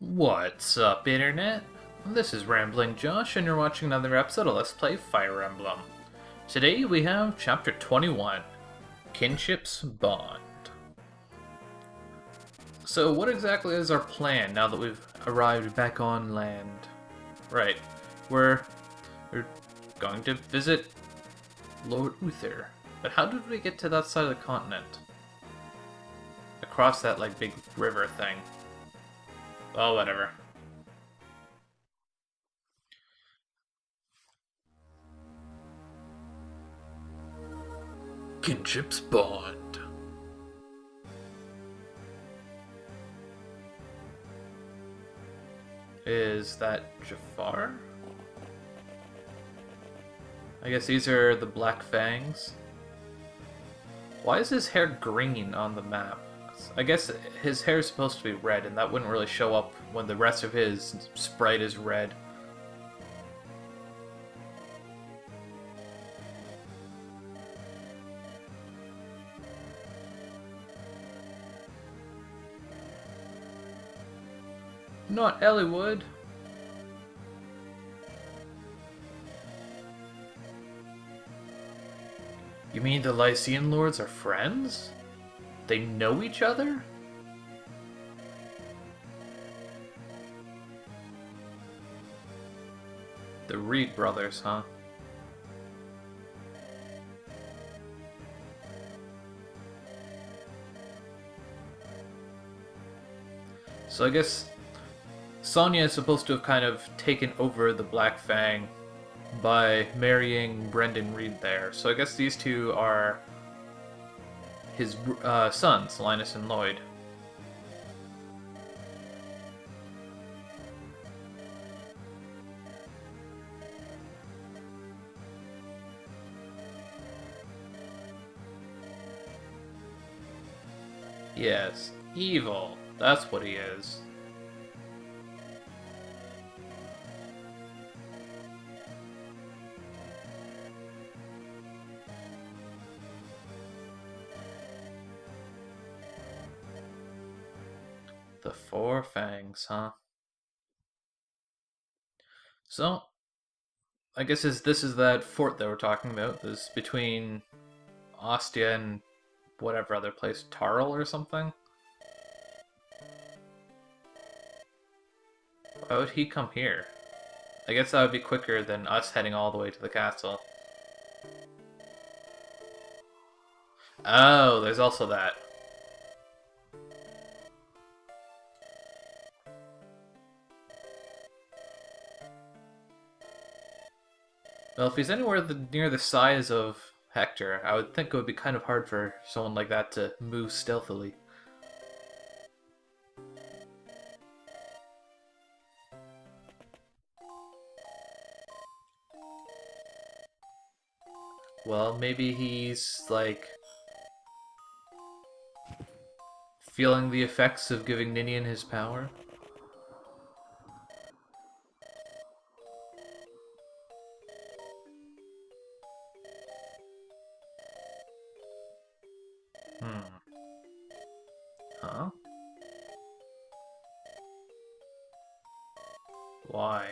What's up, Internet? This is Rambling Josh, and you're watching another episode of Let's Play Fire Emblem. Today we have Chapter 21, Kinship's Bond. So what exactly is our plan now that we've arrived back on land? Right, we're going to visit Lord Uther. But how did we get to that side of the continent? Across that, big river thing. Well, whatever. Kinship's Bond. Is that Jafar? I guess these are the Black Fangs. Why is his hair green on the map? I guess his hair is supposed to be red, and that wouldn't really show up when the rest of his sprite is red. Not Elliewood. You mean the Lycian Lords are friends? They know each other? The Reed brothers, huh? So I guess Sonya is supposed to have kind of taken over the Black Fang by marrying Brendan Reed there. So I guess these two are his sons, Linus and Lloyd. Yes, evil. That's what he is. The Four Fangs, huh? So, I guess this is that fort that we're talking about. This between Ostia and whatever other place, Tarl or something? Why would he come here? I guess that would be quicker than us heading all the way to the castle. Oh, there's also that. Well, if he's anywhere near the size of Hector, I would think it would be kind of hard for someone like that to move stealthily. Well, maybe he's, feeling the effects of giving Ninian his power? Hmm. Huh? Why?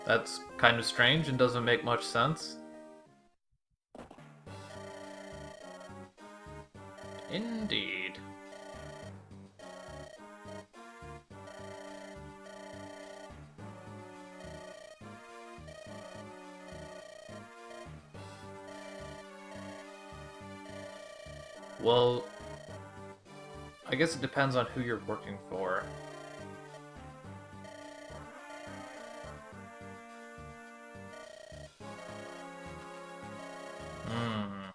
That's kind of strange and doesn't make much sense. Indeed. Well, I guess it depends on who you're working for. Hmm.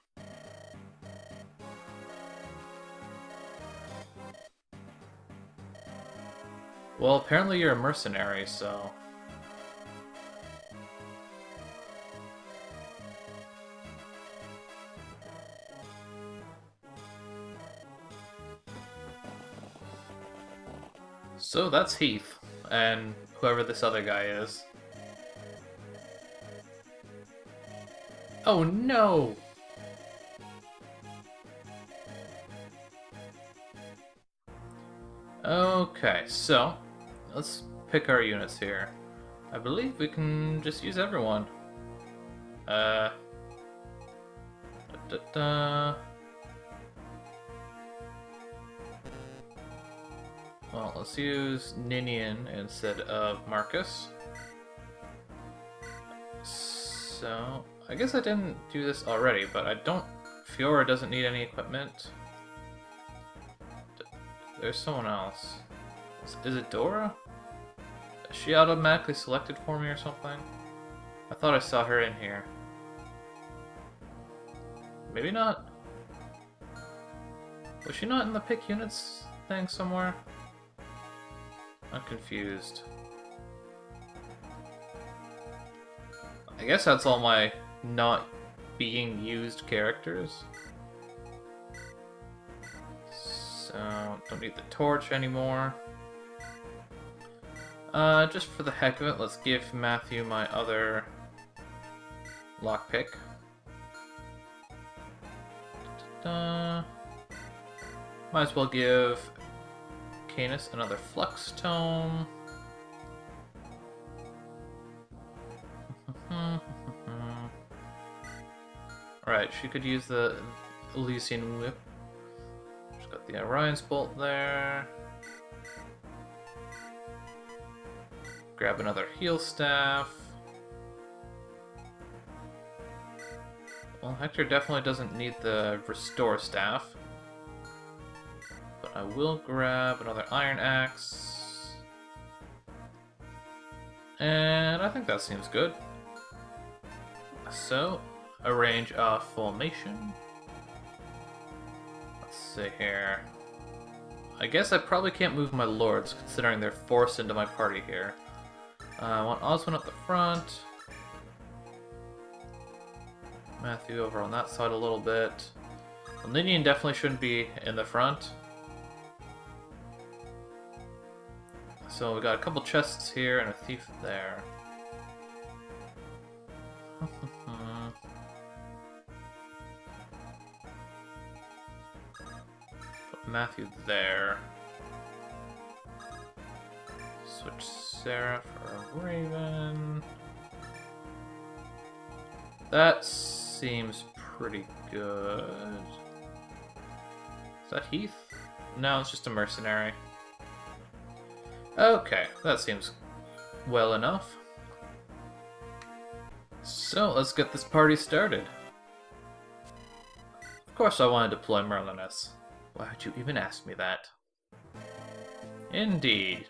Well, apparently you're a mercenary, so... So that's Heath, and whoever this other guy is. Oh no! Okay, so let's pick our units here. I believe we can just use everyone. Da, da, da. Well, let's use Ninian instead of Marcus. So, I guess I didn't do this already, but I don't... Fiora doesn't need any equipment. There's someone else. Is it Dora? Is she automatically selected for me or something? I thought I saw her in here. Maybe not? Was she not in the pick units thing somewhere? I'm confused. I guess that's all my not being used characters. So, don't need the torch anymore. Just for the heck of it, let's give Matthew my other lockpick. Might as well give Canis another Flux Tome. Alright, she could use the Elysian Whip. She's got the Orion's Bolt there. Grab another Heal Staff. Well, Hector definitely doesn't need the Restore Staff. But I will grab another Iron Axe. And I think that seems good. So, arrange a formation. Let's see here. I guess I probably can't move my lords, considering they're forced into my party here. I want Oswin up the front. Matthew over on that side a little bit. Well, Ninian definitely shouldn't be in the front. So we got a couple chests here and a thief there. Put Matthew there. Switch Sarah for a Raven. That seems pretty good. Is that Heath? No, it's just a mercenary. Okay, that seems well enough. So, let's get this party started. Of course I want to deploy Merlinus. Why would you even ask me that? Indeed.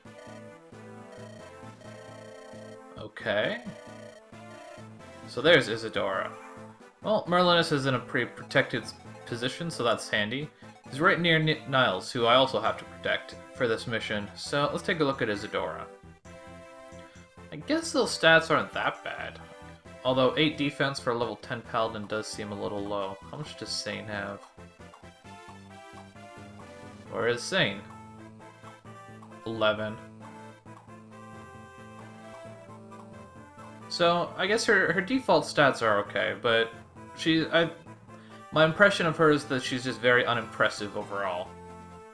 Okay. So there's Isadora. Well, Merlinus is in a pretty protected position, so that's handy. He's right near Niles, who I also have to protect for this mission, so let's take a look at Isadora. I guess those stats aren't that bad. Although 8 defense for a level 10 paladin does seem a little low. How much does Sane have? Where is Sane? 11. So, I guess her default stats are okay, but my impression of her is that she's just very unimpressive overall.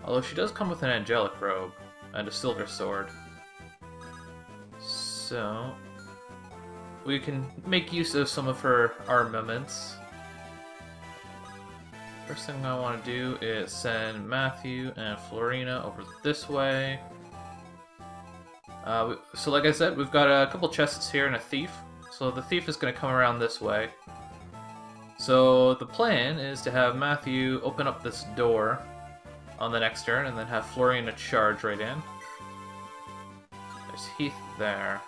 Although she does come with an angelic robe and a silver sword. So, we can make use of some of her armaments. First thing I want to do is send Matthew and Florina over this way. So like I said, we've got a couple chests here and a thief. So the thief is going to come around this way. So the plan is to have Matthew open up this door on the next turn, and then have Florina charge right in. There's Heath there.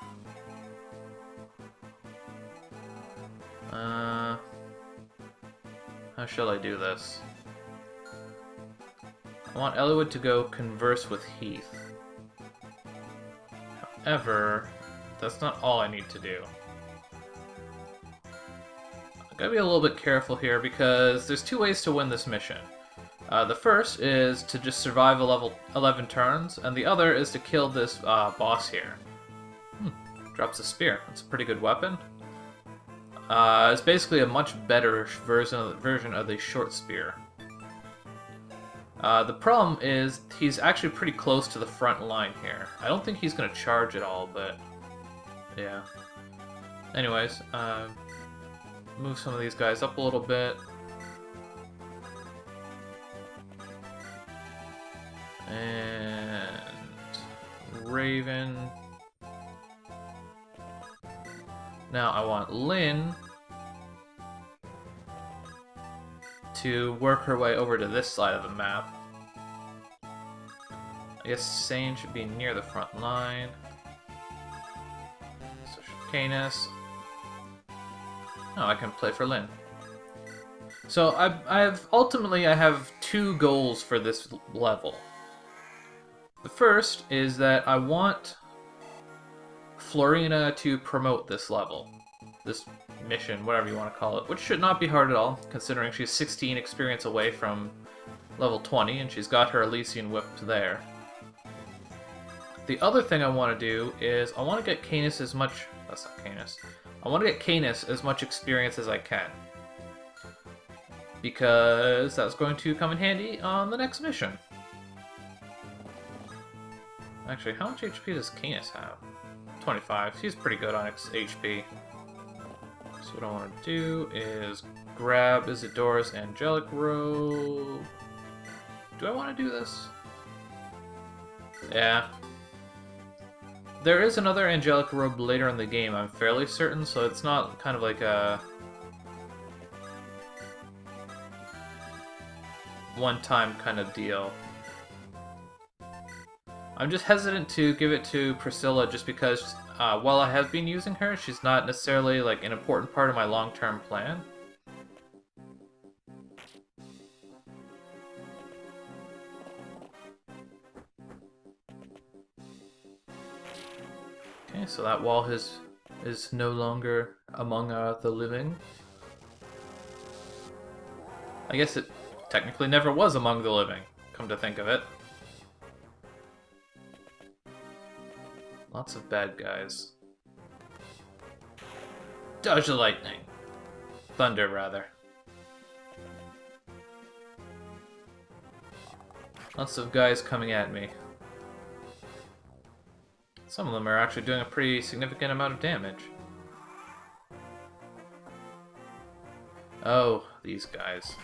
How shall I do this? I want Eliwood to go converse with Heath. However, that's not all I need to do. I gotta be a little bit careful here because there's 2 ways to win this mission. The first is to just survive a level 11 turns, and the other is to kill this boss here. Drops a spear. That's a pretty good weapon. It's basically a much better version of the short spear. The problem is he's actually pretty close to the front line here. I don't think he's going to charge at all, but yeah. Anyways, move some of these guys up a little bit. And Raven. Now I want Lynn to work her way over to this side of the map. I guess Sane should be near the front line. So should Canis. Oh, I can play for Lynn. So ultimately I have two goals for this level. The first is that I want Florina to promote this level. This mission, whatever you want to call it, which should not be hard at all, considering she's 16 experience away from level 20, and she's got her Elysian Whip there. The other thing I want to do is I want to get Canis as much... That's not Canis. I want to get Canis as much experience as I can. Because that's going to come in handy on the next mission. Actually, how much HP does Canis have? 25. She's pretty good on HP. So what I want to do is grab Isidora's Angelic Robe. Do I want to do this? Yeah. There is another Angelic Robe later in the game, I'm fairly certain, so it's not kind of like a one-time kind of deal. I'm just hesitant to give it to Priscilla just because while I have been using her, she's not necessarily like an important part of my long-term plan. Okay, so that wall is no longer among the living. I guess it technically never was among the living, come to think of it. Lots of bad guys. Dodge the lightning. Thunder, rather. Lots of guys coming at me. Some of them are actually doing a pretty significant amount of damage. Oh, these guys.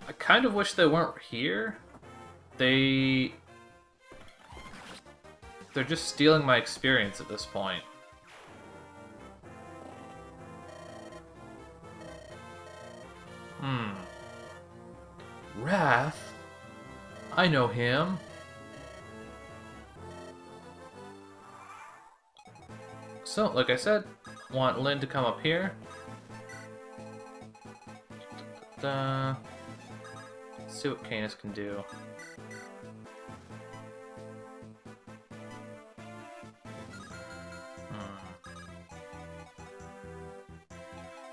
I kind of wish they weren't here. They're just stealing my experience at this point. Wrath? I know him. So, like I said, I want Lynn to come up here. Let's see what Canis can do.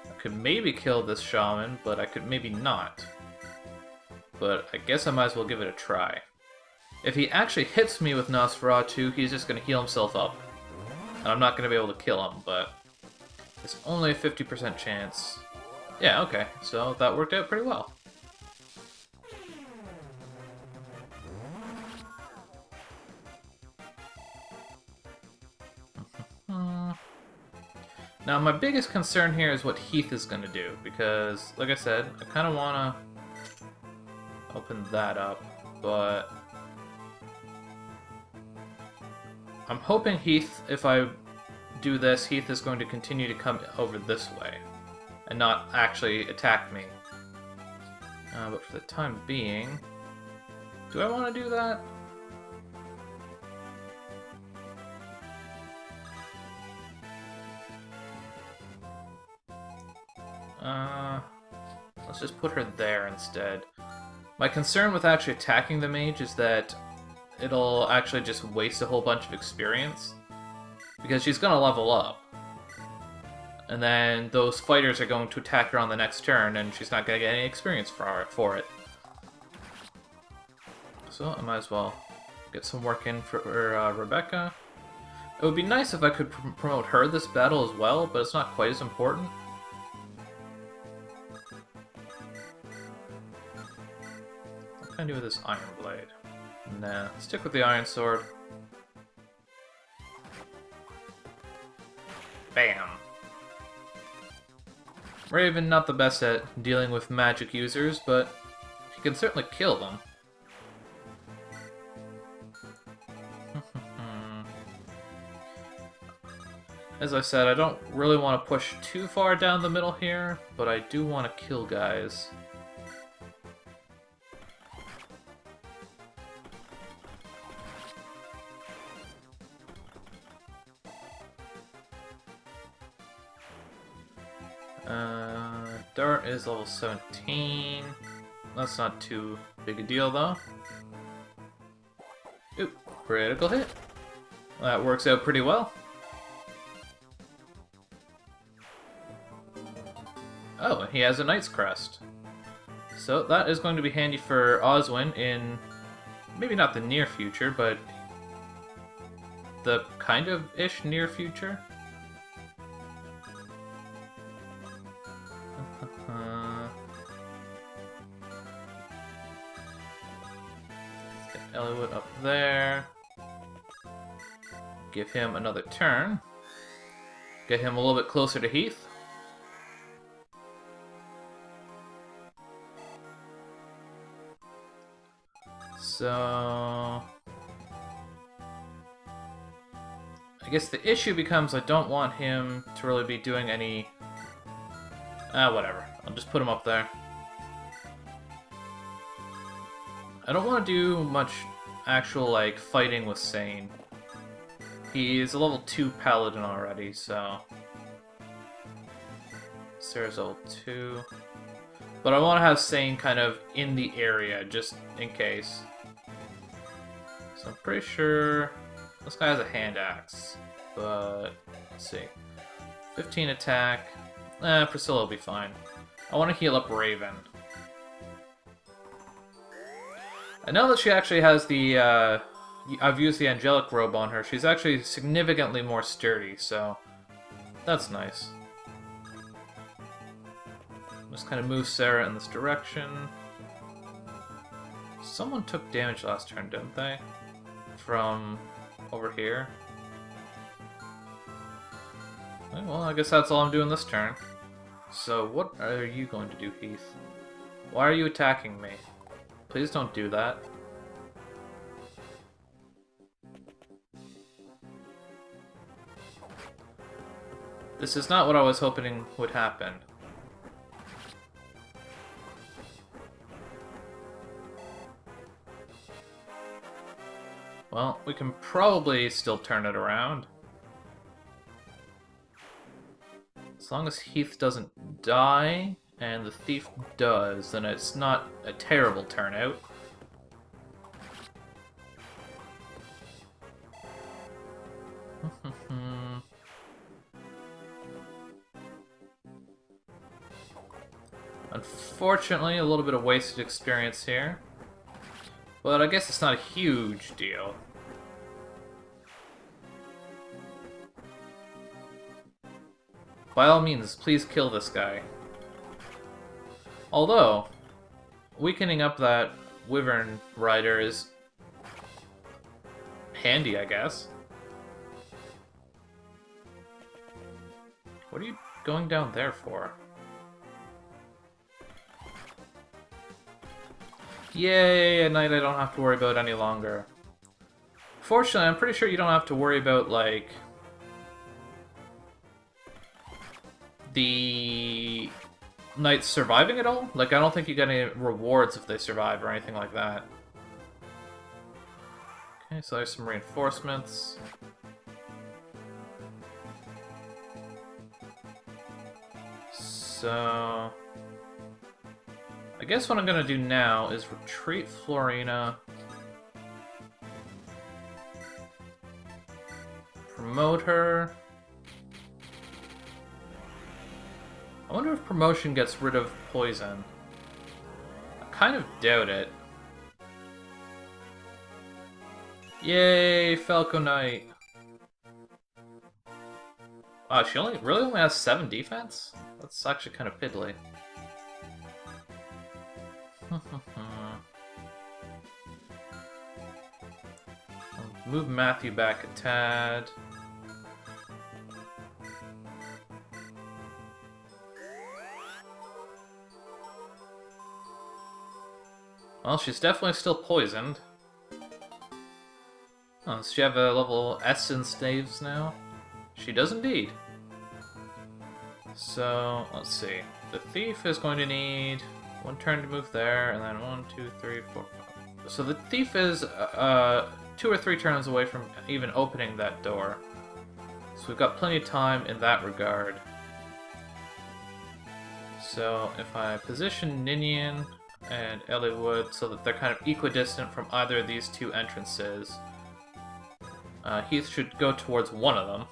I could maybe kill this shaman, but I could maybe not. But I guess I might as well give it a try. If he actually hits me with Nosferatu, he's just going to heal himself up. And I'm not going to be able to kill him, but it's only a 50% chance. Yeah, okay, so that worked out pretty well. Now, my biggest concern here is what Heath is going to do, because, like I said, I kind of want to open that up, but I'm hoping Heath, if I do this, Heath is going to continue to come over this way, and not actually attack me. But for the time being, do I want to do that? Let's just put her there instead. My concern with actually attacking the mage is that it'll actually just waste a whole bunch of experience. Because she's gonna level up. And then those fighters are going to attack her on the next turn, and she's not gonna get any experience for it. So I might as well get some work in for Rebecca. It would be nice if I could promote her this battle as well, but it's not quite as important. What can I do with this iron blade? Nah, stick with the iron sword. Bam! Raven, not the best at dealing with magic users, but he can certainly kill them. As I said, I don't really want to push too far down the middle here, but I do want to kill guys. Dart is level 17. That's not too big a deal, though. Ooh, critical hit. That works out pretty well. Oh, and he has a Knight's Crest. So that is going to be handy for Oswin in maybe not the near future, but the kind of ish near future. Let's get Eliwood up there. Give him another turn. Get him a little bit closer to Heath. So I guess the issue becomes I don't want him to really be doing any... whatever. I'll just put him up there. I don't want to do much actual, like, fighting with Sane. He's a level 2 paladin already, so... Sarah's level 2. But I want to have Sane kind of in the area, just in case. So I'm pretty sure this guy has a hand axe, but let's see. 15 attack. Priscilla will be fine. I want to heal up Raven. I know that she actually has the, I've used the angelic robe on her. She's actually significantly more sturdy, so that's nice. Just kind of move Sarah in this direction. Someone took damage last turn, didn't they? From over here. Well, I guess that's all I'm doing this turn. So, what are you going to do, Heath? Why are you attacking me? Please don't do that. This is not what I was hoping would happen. Well, we can probably still turn it around. As long as Heath doesn't die, and the thief does, then it's not a terrible turnout. Unfortunately, a little bit of wasted experience here. But I guess it's not a huge deal. By all means, please kill this guy. Although, weakening up that Wyvern Rider is handy, I guess. What are you going down there for? Yay, a knight I don't have to worry about any longer. Fortunately, I'm pretty sure you don't have to worry about, like, the knights surviving at all. Like, I don't think you get any rewards if they survive or anything like that. Okay, so there's some reinforcements. So I guess what I'm gonna do now is retreat Florina, promote her. I wonder if promotion gets rid of poison. I kind of doubt it. Yay, Falco Knight. She really only has 7 defense? That's actually kind of piddly. Move Matthew back a tad. Well, she's definitely still poisoned. Oh, does she have a level S in staves now? She does indeed. So, let's see. The thief is going to need 1 turn to move there, and then 1, 2, 3, 4, 5. So the thief is 2 or 3 turns away from even opening that door. So we've got plenty of time in that regard. So if I position Ninian and Elliewood so that they're kind of equidistant from either of these 2 entrances, Heath should go towards one of them.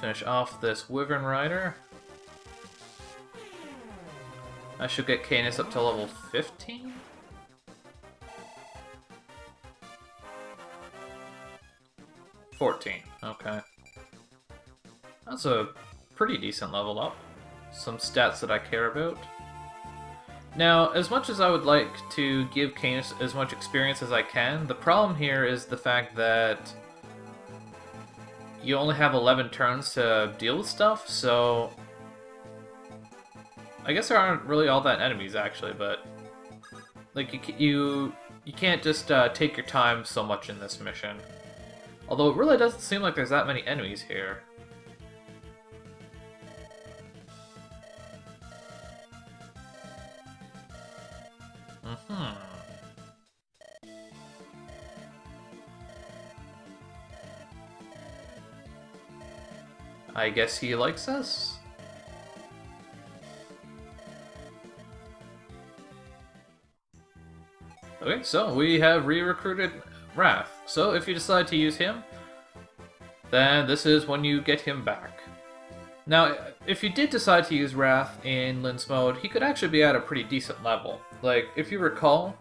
Finish off this Wyvern Rider. I should get Canis up to level 15? Okay. That's a pretty decent level up. Some stats that I care about. Now, as much as I would like to give Canis as much experience as I can, the problem here is the fact that you only have 11 turns to deal with stuff, so I guess there aren't really all that enemies actually, but like you can't just take your time so much in this mission. Although it really doesn't seem like there's that many enemies here. I guess he likes us? Okay, so we have re-recruited Wrath. So if you decide to use him, then this is when you get him back. Now, if you did decide to use Wrath in Lynn's mode, he could actually be at a pretty decent level. Like, if you recall,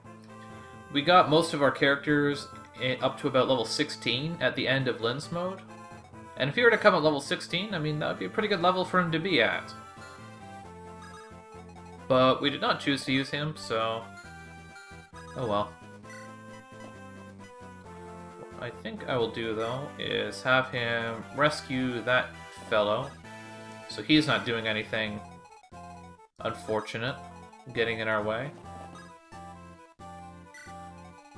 we got most of our characters up to about level 16 at the end of Lynn's mode. And if he were to come at level 16, I mean, that would be a pretty good level for him to be at. But we did not choose to use him, so oh well. What I think I will do, though, is have him rescue that fellow, so he's not doing anything unfortunate, getting in our way.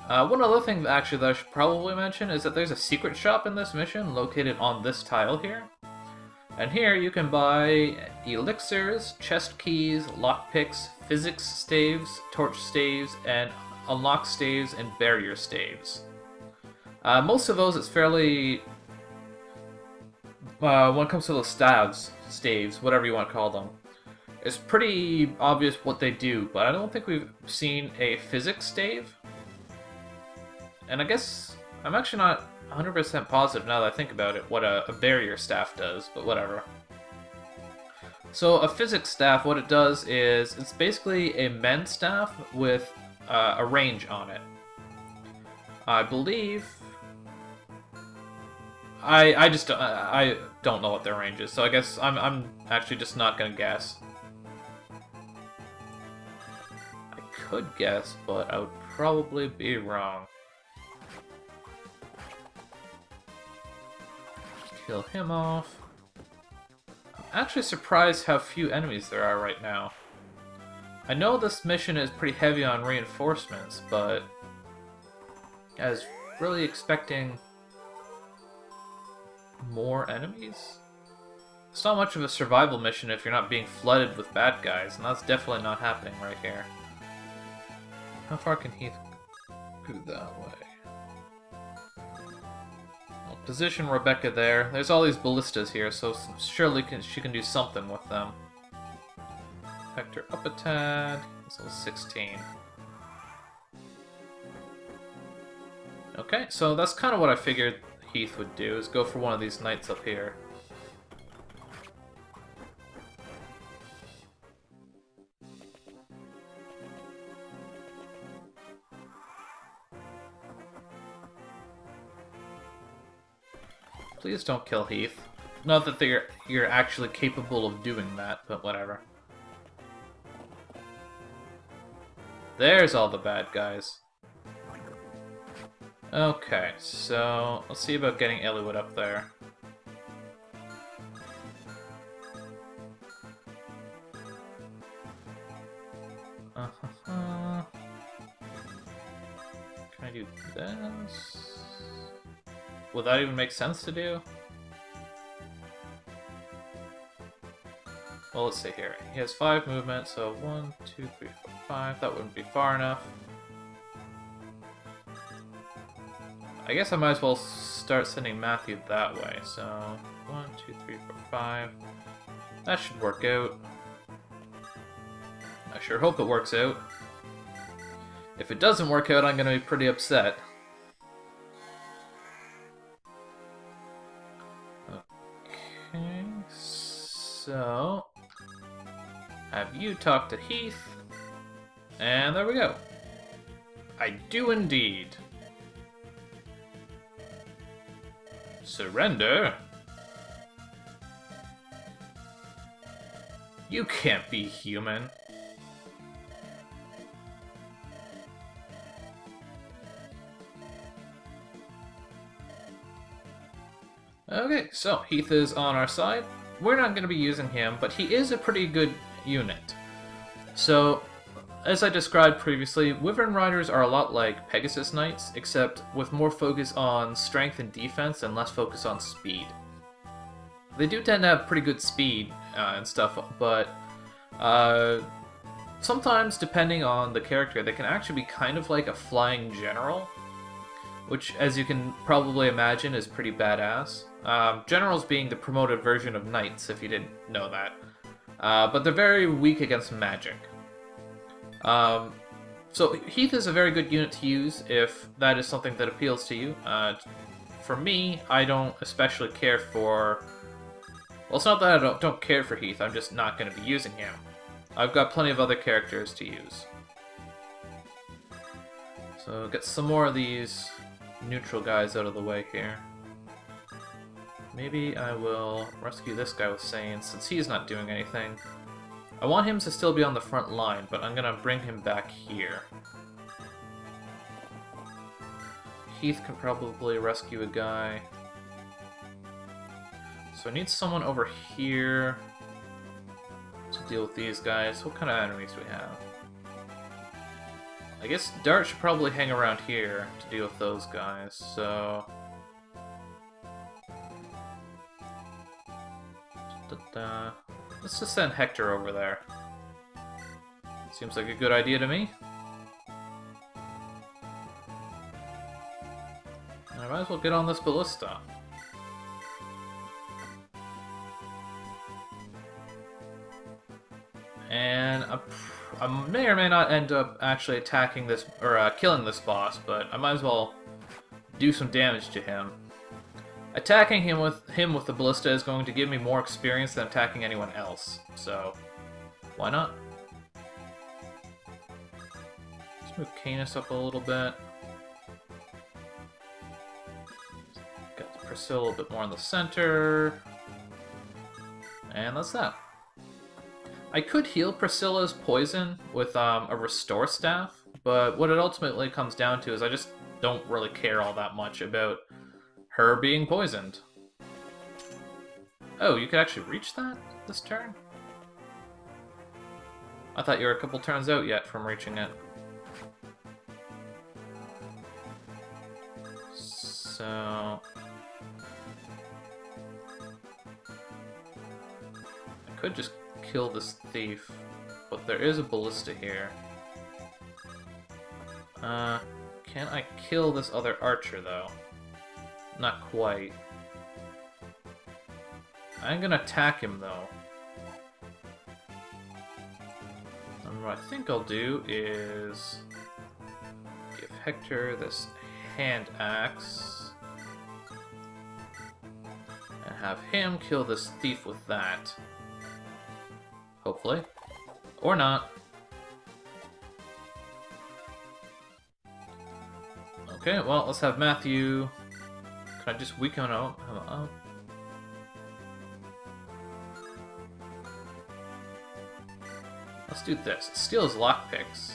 One other thing, actually, that I should probably mention is that there's a secret shop in this mission located on this tile here. And here you can buy elixirs, chest keys, lockpicks, physics staves, torch staves, and unlock staves and barrier staves. Most of those, it's fairly... when it comes to those staves, whatever you want to call them, it's pretty obvious what they do, but I don't think we've seen a physics stave. And I guess I'm actually not 100% positive now that I think about it what a barrier staff does, but whatever. So a physics staff, what it does is it's basically a mend staff with a range on it. I believe I just I don't know what their range is, so I guess I'm actually just not gonna guess. I could guess, but I would probably be wrong. Kill him off. I'm actually surprised how few enemies there are right now. I know this mission is pretty heavy on reinforcements, but I was really expecting more enemies? It's not much of a survival mission if you're not being flooded with bad guys, and that's definitely not happening right here. How far can Heath go that way? I'll position Rebecca there. There's all these ballistas here, so surely she can do something with them. Affect her up a tad. It's level 16. Okay, so that's kind of what I figured Heath would do, is go for one of these knights up here. Please don't kill Heath. Not that you're actually capable of doing that, but whatever. There's all the bad guys. Okay, so let's see about getting Eliwood up there. Can I do this? Will that even make sense to do? Well, let's see here. He has 5 movement, so 1, 2, 3, 4, 5. That wouldn't be far enough. I guess I might as well start sending Matthew that way. So 1, 2, 3, 4, 5. That should work out. I sure hope it works out. If it doesn't work out, I'm going to be pretty upset. Okay, so have you talk to Heath, and there we go. I do indeed. Surrender? You can't be human. Okay, so Heath is on our side. We're not going to be using him, but he is a pretty good unit. So, as I described previously, Wyvern Riders are a lot like Pegasus Knights, except with more focus on strength and defense and less focus on speed. They do tend to have pretty good speed and stuff, but sometimes, depending on the character, they can actually be kind of like a flying general, which, as you can probably imagine, is pretty badass. Generals being the promoted version of knights, if you didn't know that. But they're very weak against magic. So Heath is a very good unit to use if that is something that appeals to you. For me, I don't especially care for... Well, it's not that I don't care for Heath, I'm just not going to be using him. I've got plenty of other characters to use. So get some more of these neutral guys out of the way here. Maybe I will rescue this guy with Sane, since he's not doing anything. I want him to still be on the front line, but I'm gonna bring him back here. Heath can probably rescue a guy. So I need someone over here to deal with these guys. What kind of enemies do we have? I guess Dart should probably hang around here to deal with those guys, so... Let's just send Hector over there. Seems like a good idea to me. I might as well get on this ballista. And I may or may not end up actually attacking this, or killing this boss, but I might as well do some damage to him. Attacking him with the ballista is going to give me more experience than attacking anyone else, so why not? Let's move Canis up a little bit. Get Priscilla a bit more in the center. And that's that. I could heal Priscilla's poison with a Restore Staff, but what it ultimately comes down to is I just don't really care all that much about her being poisoned. Oh, you could actually reach that this turn? I thought you were a couple turns out yet from reaching it. So... I could just kill this thief, but there is a ballista here. Can I kill this other archer, though? Not quite. I'm gonna attack him, though. And what I think I'll do is give Hector this hand axe and have him kill this thief with that. Hopefully. Or not. Okay, well, let's have Matthew Can I just weaken him up? Let's do this. Steal his lockpicks.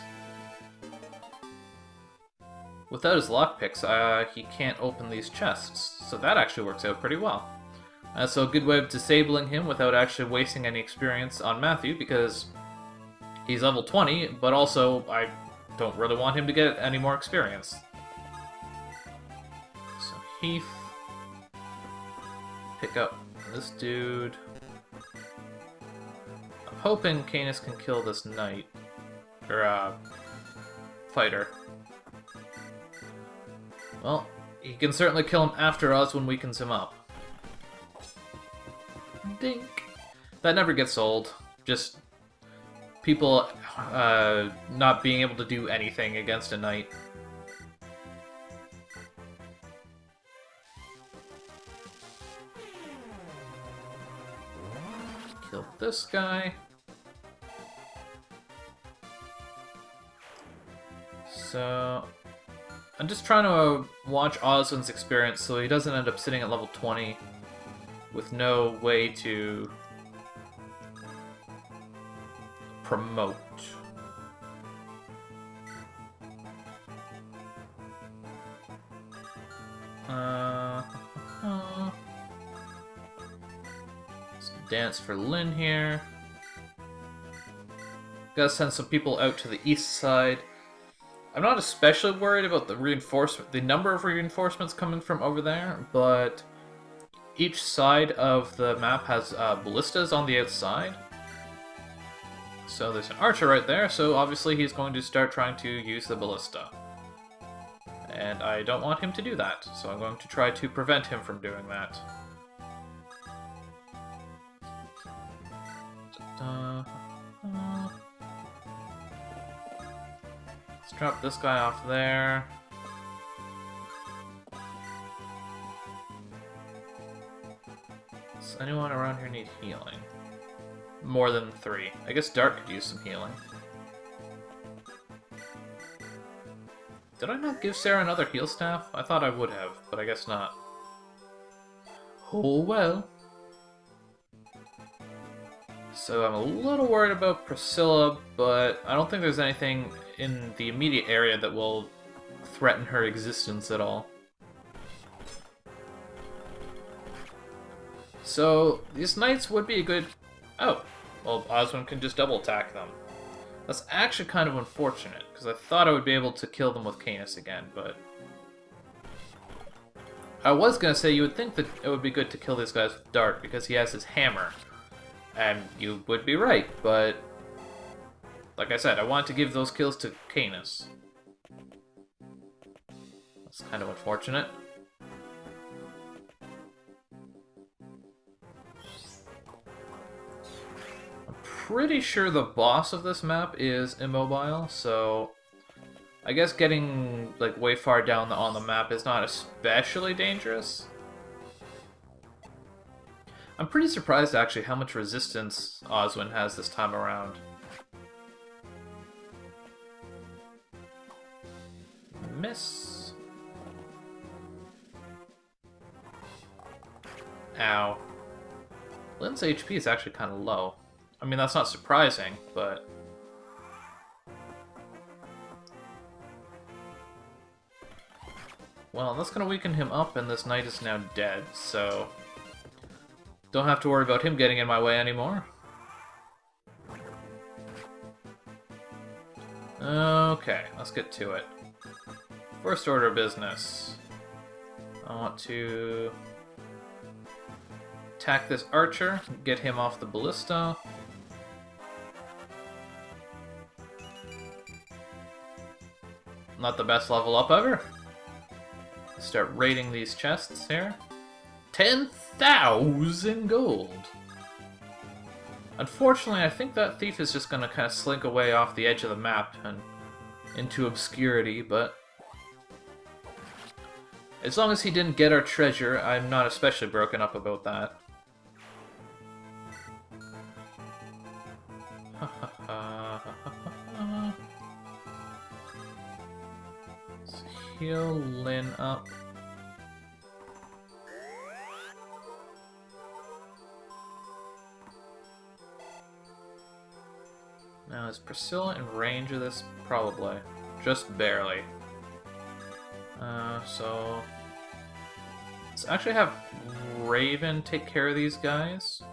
Without his lockpicks, he can't open these chests. So that actually works out pretty well. So a good way of disabling him without actually wasting any experience on Matthew, because he's level 20, but also I don't really want him to get any more experience. So Heath. Pick up this dude. I'm hoping Canis can kill this knight. Or, fighter. Well, he can certainly kill him after Oswin weakens him up. Dink! That never gets old. Just people not being able to do anything against a knight. Kill this guy. So I'm just trying to watch Oswin's experience so he doesn't end up sitting at level 20 with no way to promote. Let's dance for Lynn here. Gotta send some people out to the east side. I'm not especially worried about the number of reinforcements coming from over there, but each side of the map has ballistas on the outside. So there's an archer right there, so obviously he's going to start trying to use the ballista. And I don't want him to do that, so I'm going to try to prevent him from doing that. Let's drop this guy off there. Does anyone around here need healing? More than 3. I guess Dart could use some healing. Did I not give Sarah another heal staff? I thought I would have, but I guess not. Oh well. So I'm a little worried about Priscilla, but I don't think there's anything in the immediate area that will threaten her existence at all. So these knights would be a good... Oh, well, Oswin can just double attack them. That's actually kind of unfortunate, because I thought I would be able to kill them with Canis again, but... I was going to say you would think that it would be good to kill these guys with Dart, because he has his hammer. And you would be right, but... Like I said, I wanted to give those kills to Canis. That's kind of unfortunate. Pretty sure the boss of this map is immobile, so I guess getting like way far down on the map is not especially dangerous. I'm pretty surprised actually how much resistance Oswin has this time around. Miss. Ow. Lynn's HP is actually kind of low. I mean, that's not surprising, but... Well, that's gonna weaken him up, and this knight is now dead, so... Don't have to worry about him getting in my way anymore. Okay, let's get to it. First order of business. I want to... attack this archer, get him off the ballista. Not the best level up ever. Start raiding these chests here. 10,000 gold! Unfortunately, I think that thief is just gonna kind of slink away off the edge of the map and into obscurity, but... As long as he didn't get our treasure, I'm not especially broken up about that. Let's heal Lynn up. Now, is Priscilla in range of this? Probably. Just barely. So... let's actually have Raven take care of these guys.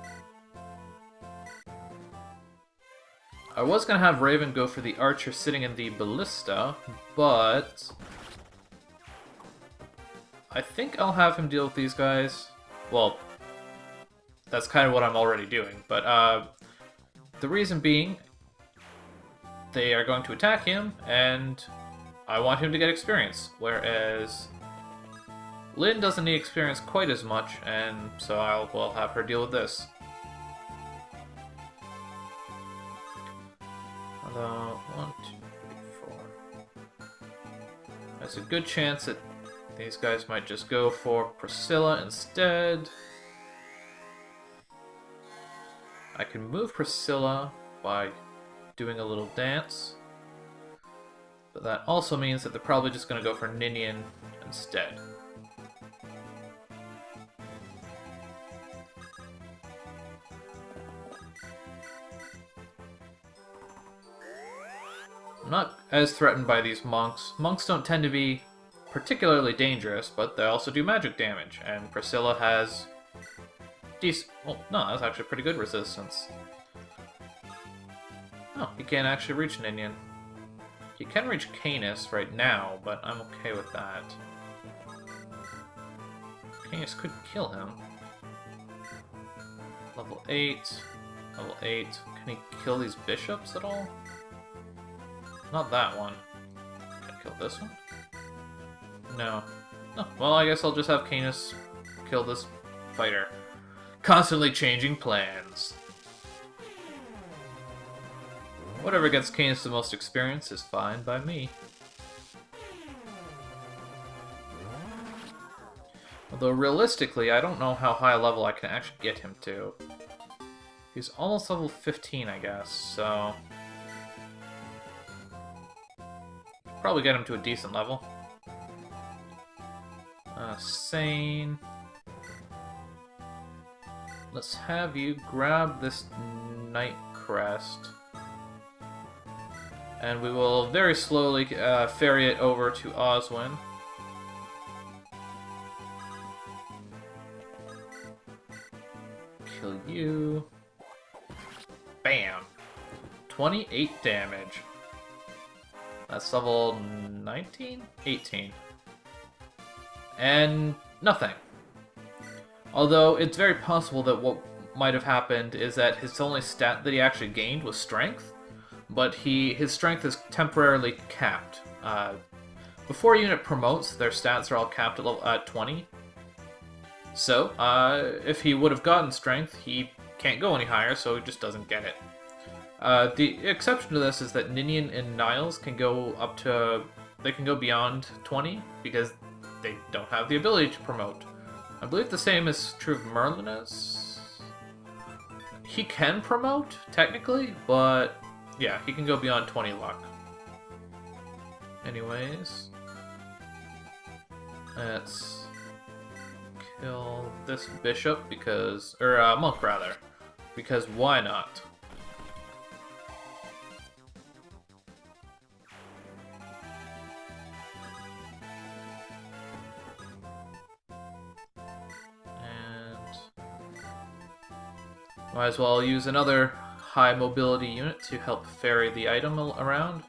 I was gonna have Raven go for the archer sitting in the ballista, but... I think I'll have him deal with these guys. Well, that's kind of what I'm already doing, but the reason being, they are going to attack him, and I want him to get experience, whereas Lynn doesn't need experience quite as much, and so I'll have her deal with this. Although, 1, 2, 3, 4. There's a good chance that these guys might just go for Priscilla instead. I can move Priscilla by doing a little dance, but that also means that they're probably just going to go for Ninian instead. I'm not as threatened by these monks. Monks don't tend to be particularly dangerous, but they also do magic damage, and Priscilla has decent... well, no, that's actually pretty good resistance. Oh, he can't actually reach Ninian. He can reach Canis right now, but I'm okay with that. Canis could kill him. Level 8. Level 8. Can he kill these bishops at all? Not that one. Can I kill this one? No. Oh, well, I guess I'll just have Canis kill this fighter. Constantly changing plans. Whatever gets Canis the most experience is fine by me. Although realistically, I don't know how high a level I can actually get him to. He's almost level 15, I guess, so... probably get him to a decent level. Sane. Let's have you grab this Knight Crest. And we will very slowly ferry it over to Oswin. Kill you. Bam! 28 damage. That's level 19? 18. And nothing. Although it's very possible that what might have happened is that his only stat that he actually gained was strength, but his strength is temporarily capped. Before a unit promotes, their stats are all capped at 20. So, if he would have gotten strength, he can't go any higher, so he just doesn't get it. The exception to this is that Ninian and Niles can go up to... they can go beyond 20, because they don't have the ability to promote. I believe the same is true of Merlinus. He can promote, technically, but yeah, he can go beyond 20 luck. Anyways, let's kill this bishop because... or monk, rather. Because why not? Might as well use another high mobility unit to help ferry the item around.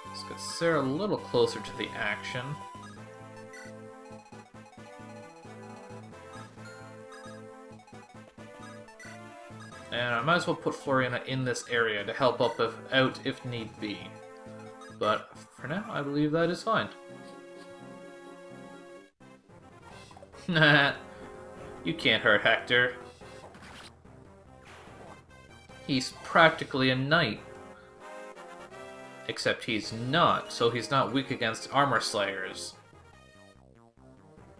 Let's get Sarah a little closer to the action. And I might as well put Floriana in this area to help out if need be. But for now, I believe that is fine. You can't hurt Hector. He's practically a knight. Except he's not, so he's not weak against armor slayers.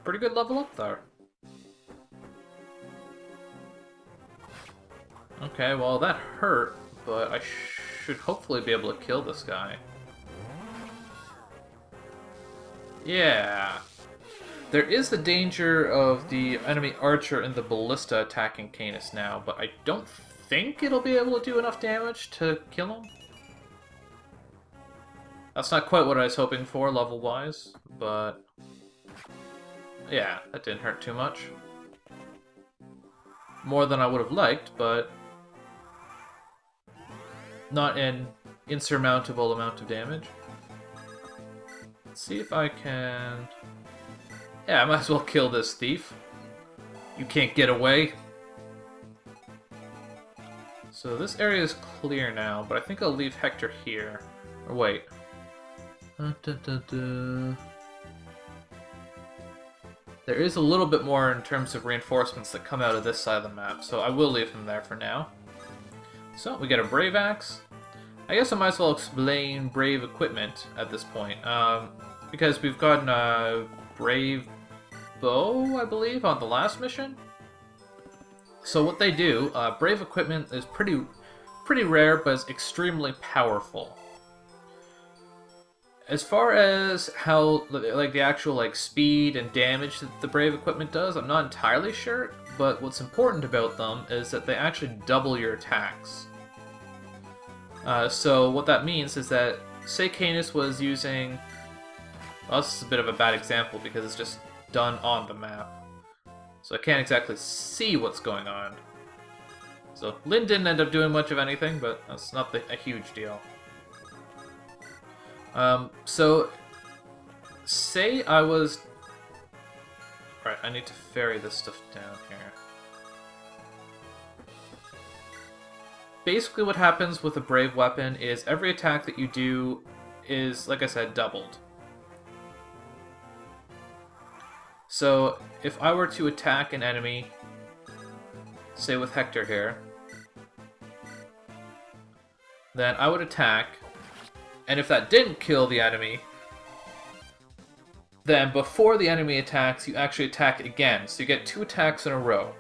Pretty good level up there. Okay, well that hurt, but I should hopefully be able to kill this guy. Yeah. There is the danger of the enemy archer and the ballista attacking Canis now, but I don't think it'll be able to do enough damage to kill him. That's not quite what I was hoping for, level-wise, but... yeah, that didn't hurt too much. More than I would have liked, but... not an insurmountable amount of damage. Let's see if I can... yeah, I might as well kill this thief. You can't get away. So this area is clear now, but I think I'll leave Hector here. Or wait. There is a little bit more in terms of reinforcements that come out of this side of the map, so I will leave him there for now. So, we get a Brave Axe. I guess I might as well explain Brave equipment at this point, because we've gotten a Brave Bow, I believe, on the last mission. So what they do, Brave equipment is pretty rare, but it's extremely powerful. As far as how, like, the actual, like, speed and damage that the Brave equipment does, I'm not entirely sure, but what's important about them is that they actually double your attacks. So what that means is that, say Canis was using... well, this is a bit of a bad example because it's just done on the map. So I can't exactly see what's going on. So Lynn didn't end up doing much of anything, but that's not a huge deal. So, say I was... right, I need to ferry this stuff down here. Basically what happens with a Brave weapon is every attack that you do is, like I said, doubled. So, if I were to attack an enemy, say with Hector here, then I would attack, and if that didn't kill the enemy, then before the enemy attacks, you actually attack again. So you get 2 attacks in a row.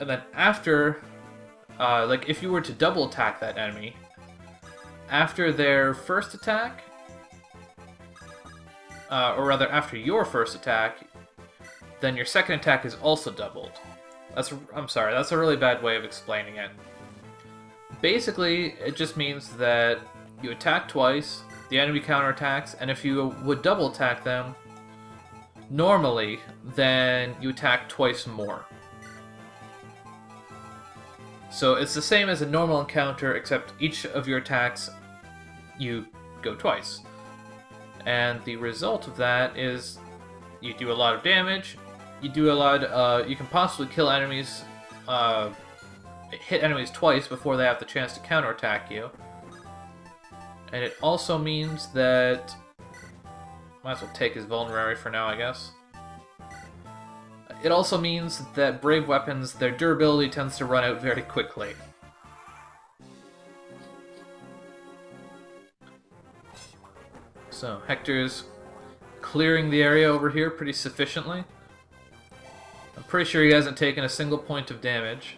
And then after, like if you were to double attack that enemy, after their first attack, or rather after your first attack, then your second attack is also doubled. I'm sorry, that's a really bad way of explaining it. Basically, it just means that you attack twice, the enemy counterattacks, and if you would double attack them, normally, then you attack twice more. So it's the same as a normal encounter, except each of your attacks, you go twice. And the result of that is you do a lot of damage, you do a lot, you can possibly kill enemies, hit enemies twice before they have the chance to counterattack you. And it also means that... might as well take his vulnerary for now, I guess. It also means that Brave weapons, their durability tends to run out very quickly. So, Hector's clearing the area over here pretty sufficiently. I'm pretty sure he hasn't taken a single point of damage.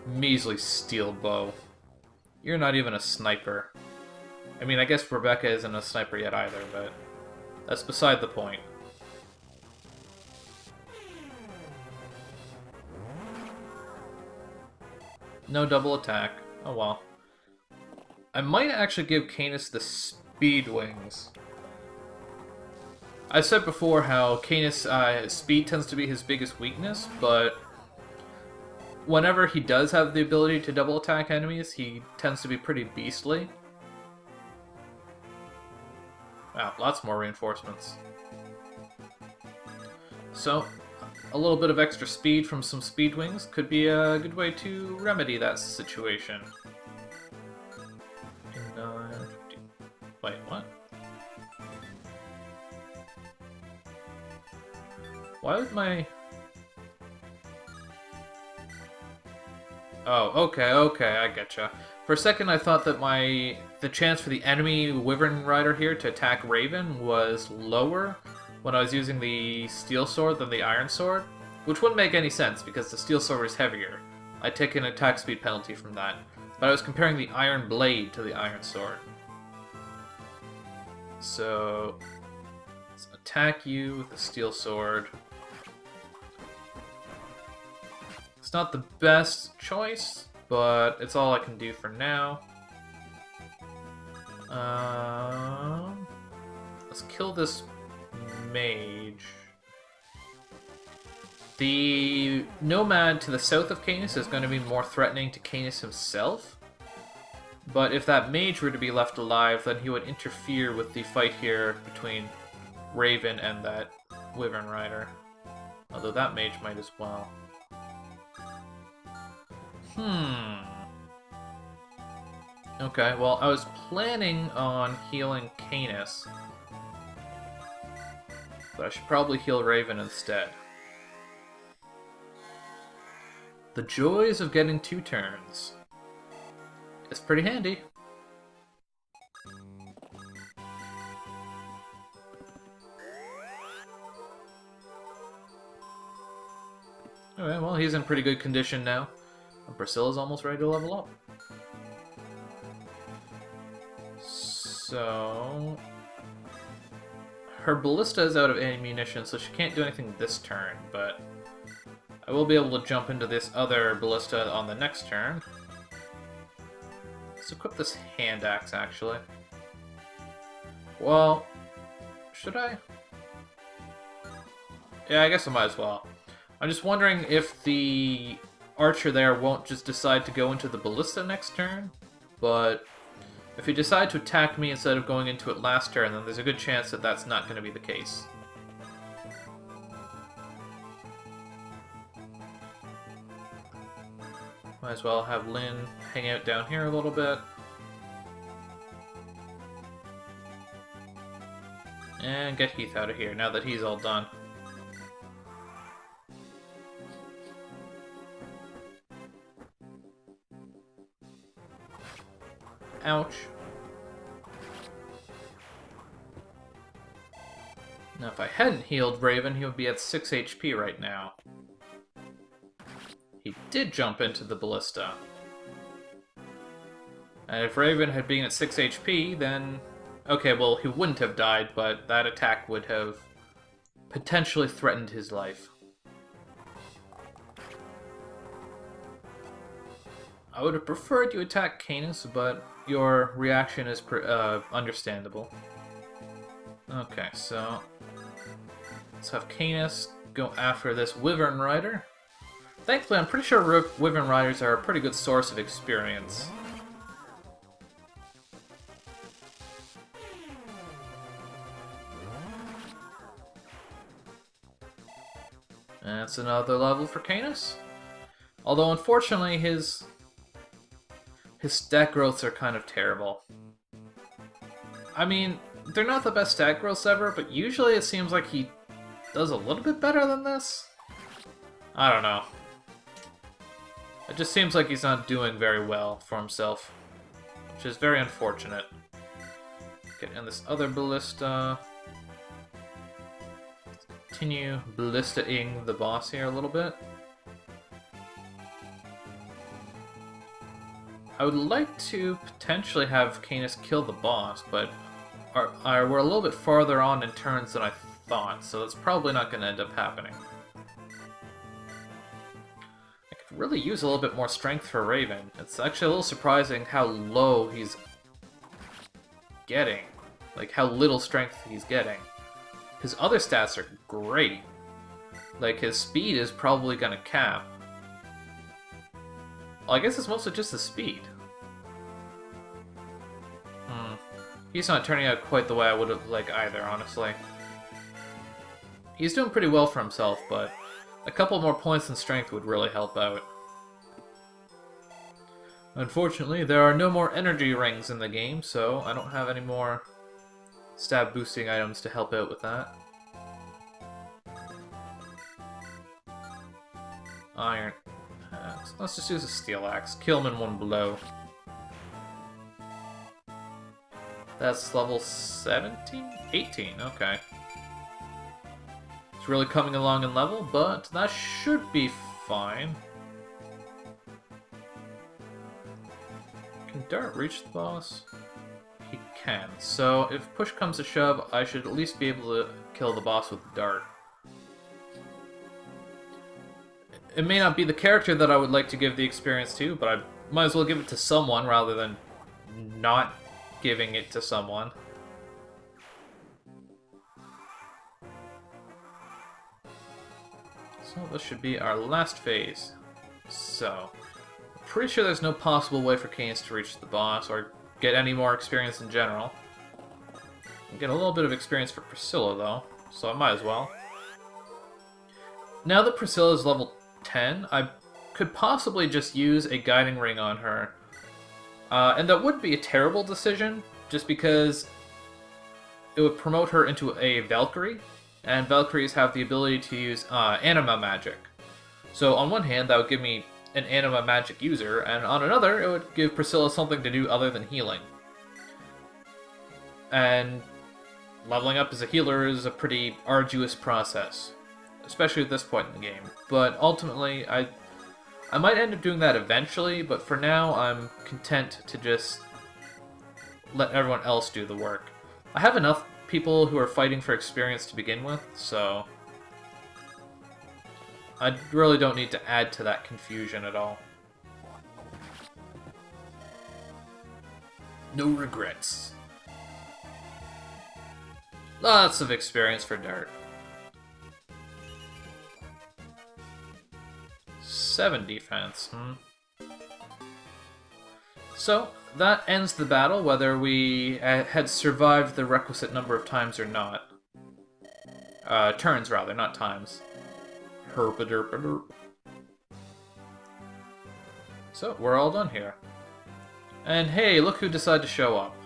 Measly steel bow. You're not even a sniper. I mean, I guess Rebecca isn't a sniper yet either, but that's beside the point. No double attack. Oh well. I might actually give Canis the speed wings. I said before how Canis' speed tends to be his biggest weakness, but whenever he does have the ability to double attack enemies, he tends to be pretty beastly. Wow, lots more reinforcements. So, a little bit of extra speed from some speed wings could be a good way to remedy that situation. Wait, what? Why would my... oh, okay, I getcha. For a second I thought that the chance for the enemy Wyvern Rider here to attack Raven was lower when I was using the Steel Sword than the Iron Sword, which wouldn't make any sense because the Steel Sword is heavier. I'd take an attack speed penalty from that. But I was comparing the Iron Blade to the Iron Sword. So let's attack you with the steel sword. It's not the best choice, but it's all I can do for now. Let's kill this mage. The nomad to the south of Canis is going to be more threatening to Canis himself. But if that mage were to be left alive, then he would interfere with the fight here between Raven and that Wyvern Rider. Although that mage might as well. Okay, well, I was planning on healing Canis. But I should probably heal Raven instead. The joys of getting 2 turns. It's pretty handy. Okay, well, he's in pretty good condition now. And Priscilla's almost ready to level up. So... her ballista is out of ammunition, so she can't do anything this turn, but... I will be able to jump into this other ballista on the next turn. Let's equip this hand axe, actually. Well, should I? Yeah, I guess I might as well. I'm just wondering if the archer there won't just decide to go into the ballista next turn, but if he decides to attack me instead of going into it last turn, then there's a good chance that that's not going to be the case. Might as well have Lynn hang out down here a little bit. And get Heath out of here now that he's all done. Ouch. Now if I hadn't healed Raven, he would be at 6 HP right now. He did jump into the ballista. And if Raven had been at 6 HP, then... okay, well, he wouldn't have died, but that attack would have potentially threatened his life. I would have preferred you attack Canis, but your reaction is understandable. Okay, so... let's have Canis go after this Wyvern Rider. Thankfully, I'm pretty sure Wyvern Riders are a pretty good source of experience. That's another level for Canis. Although, unfortunately, his stat growths are kind of terrible. I mean, they're not the best stat growths ever, but usually it seems like he does a little bit better than this. I don't know. It just seems like he's not doing very well for himself, which is very unfortunate. Get in this other ballista. Let's continue ballista-ing the boss here a little bit. I would like to potentially have Canis kill the boss, but we're a little bit farther on in turns than I thought, so it's probably not going to end up happening. I could really use a little bit more strength for Raven. It's actually a little surprising how low he's getting. Like, how little strength he's getting. His other stats are great. Like, his speed is probably going to cap. Well, I guess it's mostly just the speed. He's not turning out quite the way I would have liked either, honestly. He's doing pretty well for himself, but a couple more points in strength would really help out. Unfortunately, there are no more energy rings in the game, so I don't have any more stab boosting items to help out with that. Iron. Let's just use a steel axe. Kill him in one blow. That's level 17? 18, okay. It's really coming along in level, but that should be fine. Can Dart reach the boss? He can. So if push comes to shove, I should at least be able to kill the boss with a dart. It may not be the character that I would like to give the experience to, but I might as well give it to someone rather than not giving it to someone. So this should be our last phase. So, pretty sure there's no possible way for Canes to reach the boss or get any more experience in general. I'll get a little bit of experience for Priscilla though, so I might as well. Now that Priscilla is level 10, I could possibly just use a guiding ring on her. And that would be a terrible decision, just because it would promote her into a Valkyrie, and Valkyries have the ability to use anima magic. So on one hand, that would give me an anima magic user, and on another, it would give Priscilla something to do other than healing. And leveling up as a healer is a pretty arduous process, especially at this point in the game. But ultimately, I might end up doing that eventually, but for now, I'm content to just let everyone else do the work. I have enough people who are fighting for experience to begin with, so I really don't need to add to that confusion at all. No regrets. Lots of experience for Dart. 7 defense, So, that ends the battle, whether we had survived the requisite number of times or not. Turns, rather, not times. Herpaderpaderp. So, we're all done here. And hey, look who decided to show up.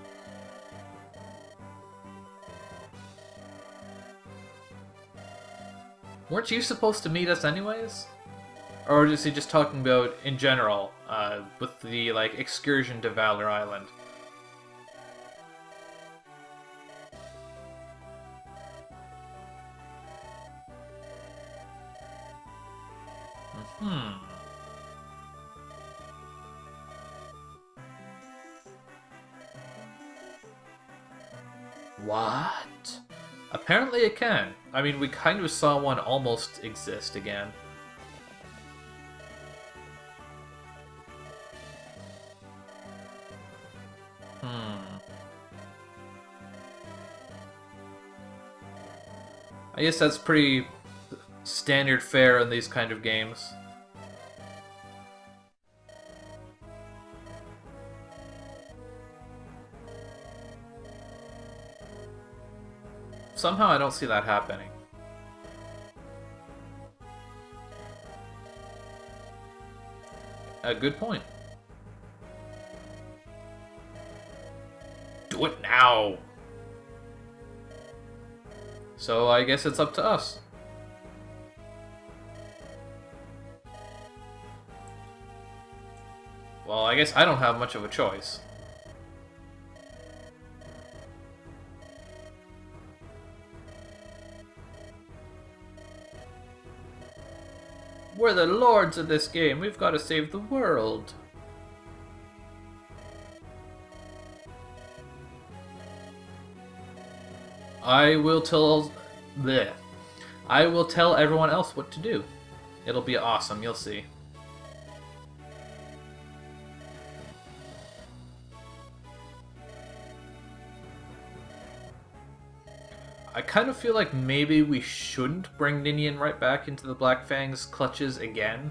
Weren't you supposed to meet us anyways? Or is he just talking about in general, with the, like, excursion to Valor Island? What? Apparently it can. I mean, we kind of saw one almost exist again. I guess that's pretty standard fare in these kind of games. Somehow I don't see that happening. A good point. Do it now! So I guess it's up to us. Well, I guess I don't have much of a choice. We're the lords of this game. We've got to save the world. I will tell everyone else what to do. It'll be awesome, you'll see. I kind of feel like maybe we shouldn't bring Ninian right back into the Black Fang's clutches again.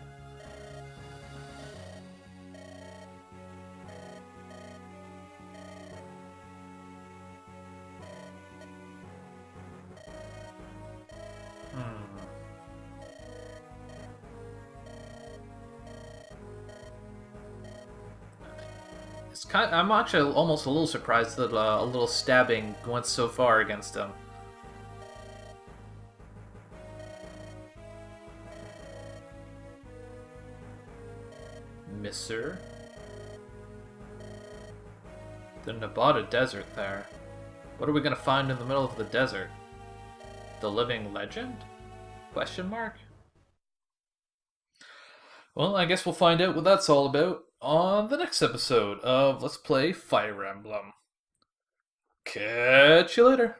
I'm actually almost a little surprised that a little stabbing went so far against him. Misser? The Nevada desert there. What are we gonna find in the middle of the desert? The living legend? Question mark? Well, I guess we'll find out what that's all about on the next episode of Let's Play Fire Emblem. Catch you later.